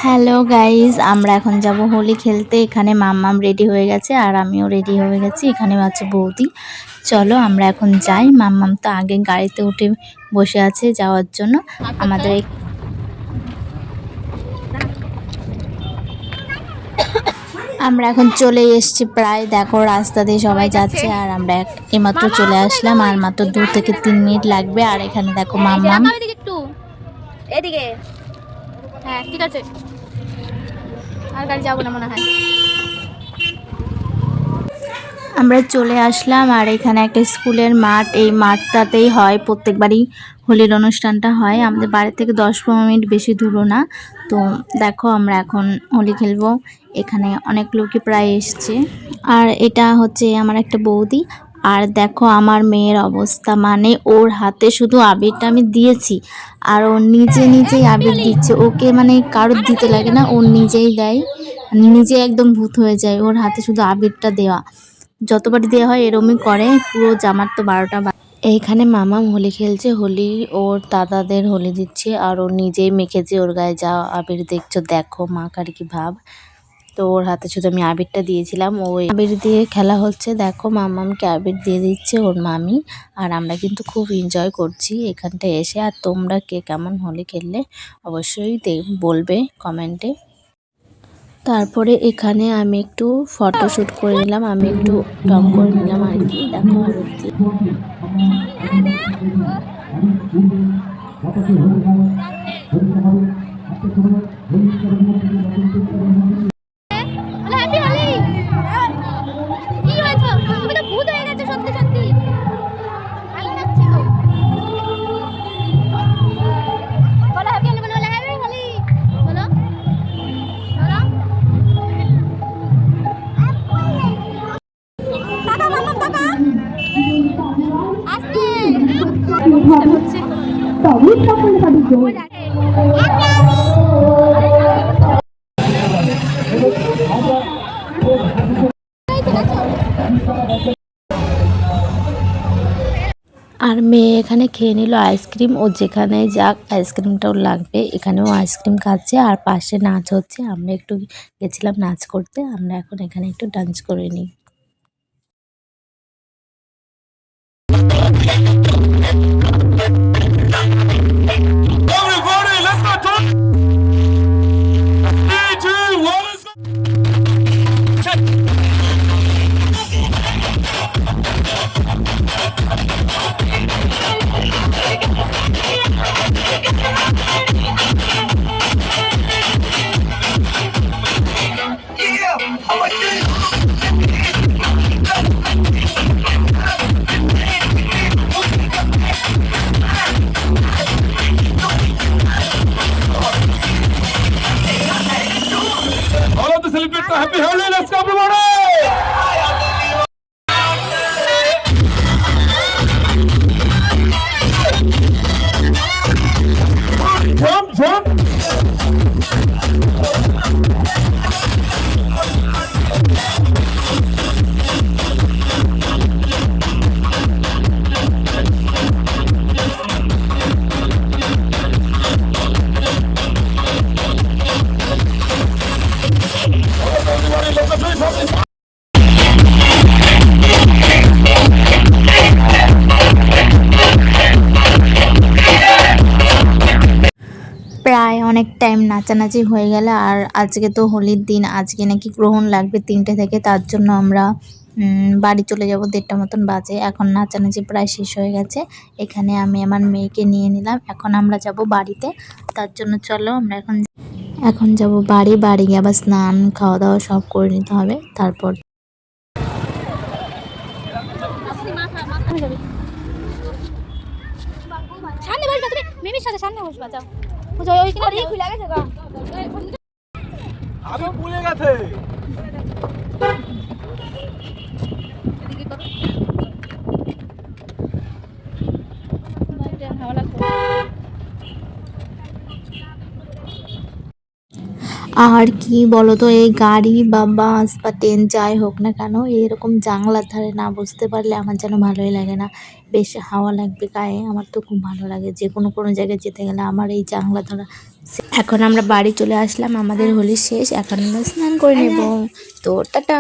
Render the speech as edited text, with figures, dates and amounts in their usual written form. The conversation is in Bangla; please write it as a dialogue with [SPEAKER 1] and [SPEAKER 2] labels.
[SPEAKER 1] হ্যালো গাইজ, আমরা এখন যাব হোলি খেলতে। এখানে মাম্মাম রেডি হয়ে গেছে আর আমিও রেডি হয়ে গেছি। এখানে আছে বৌদি। চলো আমরা এখন যাই। মাম্মাম তো আগে গাড়িতে উঠে বসে আছে যাওয়ার জন্য। আমাদের আমরা এখন চলে এসেছি প্রায়। দেখো রাস্তা দিয়ে সবাই যাচ্ছে আর আমরা এইমাত্র চলে আসলাম। আর মাত্র 2 থেকে 3 মিনিট লাগবে। আর এখানে দেখো মাম্মাম।
[SPEAKER 2] একটু এদিকে। হ্যাঁ ঠিক আছে, আর গাড়ি যাবো না মনে হয়।
[SPEAKER 1] আমরা চলে আসলাম আর এখানে একটা স্কুলের মাঠ। এই মাঠটাতেই হয় প্রত্যেকবারই হোলির অনুষ্ঠানটা হয়। আমাদের বাড়ি থেকে 10-15 মিনিট বেশি দূরও না। তো দেখো আমরা এখন হোলি খেলবো। এখানে অনেক লোকই প্রায় এসছে। আর এটা হচ্ছে আমার একটা বৌদি। আর দেখো আমার মেয়ের অবস্থা, মানে ওর হাতে শুধু আবিরটা আমি দিয়েছি আর ও নিজেই আবির দিচ্ছে। ওকে মানে কারোর দিতে লাগে না, ও নিজেই দেয়, নিজে একদম ভূত হয়ে যায়। ওর হাতে শুধু আবিরটা দেওয়া, যতবারই দেওয়া হয় এরমই করে। পুরো জামার তো 12টা। এইখানে মামাম হোলি খেলছে। হোলি ওর দাদাদের হোলি দিচ্ছে আর ও নিজেই মেখেছে ওর গায়ে। যা আবির দেখছো, দেখো মাখার কি ভাব। তো ওর হাতে শুধু আমি আবিরটা দিয়েছিলাম। ওই আবির দিয়ে খেলা হচ্ছে। দেখো মামামকে আবির দিয়ে দিচ্ছে ওর মামি। আর আমরা কিন্তু খুব এনজয় করছি এখানটায় এসে। আর তোমরা কে কেমন হোলি খেললে অবশ্যই বলবে কমেন্টে। তারপরে এখানে আমি একটু ফটোশ্যুট করে নিলাম, আমি একটু রং করে নিলাম আর কি। দেখো আবির দিয়ে। আর মেয়ে এখানে খেয়ে নিল আইসক্রিম। ও যেখানে যাক আইসক্রিমটাও লাগবে। এখানেও আইসক্রিম খাচ্ছে আর পাশে নাচ হচ্ছে। আমরা একটু গেছিলাম নাচ করতে। আমরা এখন এখানে একটু ডান্স করে নিই।
[SPEAKER 3] Celebrate the happy Holi. Let's go, everybody! Jump!
[SPEAKER 1] প্রায় অনেক টাইম নাচানাচি হয়ে গেল। আর আজকে তো হোলির দিন, আজকে নাকি গ্রহণ লাগবে 3টে থেকে। তার জন্য আমরা বাড়ি চলে যাব। 1:30 মতন বাজে। এখন নাচানাচি প্রায় শেষ হয়ে গেছে। এখানে আমি আমার মেয়েকে নিয়ে নিলাম। এখন আমরা যাব বাড়িতে। তার জন্য চলো আমরা এখন যাব বাড়ি গিয়ে আবার স্নান খাওয়া দাওয়া সব করে নিতে হবে। তারপর
[SPEAKER 2] সামনে বসবা, তুমি মিমির সাথে সামনে বসবা। যাও ওই কিনা খুলে গেছে গো।
[SPEAKER 3] আমি ভুলে গেছে।
[SPEAKER 1] আর কি বলতো, এই গাড়ি বা বাস বা ট্রেন যাই হোক না কেন, এরকম জানলার ধারে না বসতে পারলে আমার যেন ভালোই লাগে না। বেশ হাওয়া লাগবে গায়ে, আমার তো খুব ভালো লাগে। যে কোনো জায়গায় যেতে গেলে আমার এই জানলা ধরা। এখন আমরা বাড়ি চলে আসলাম, আমাদের হোলি শেষ, এখন আমরা স্নান করে নেব। তো টাটা।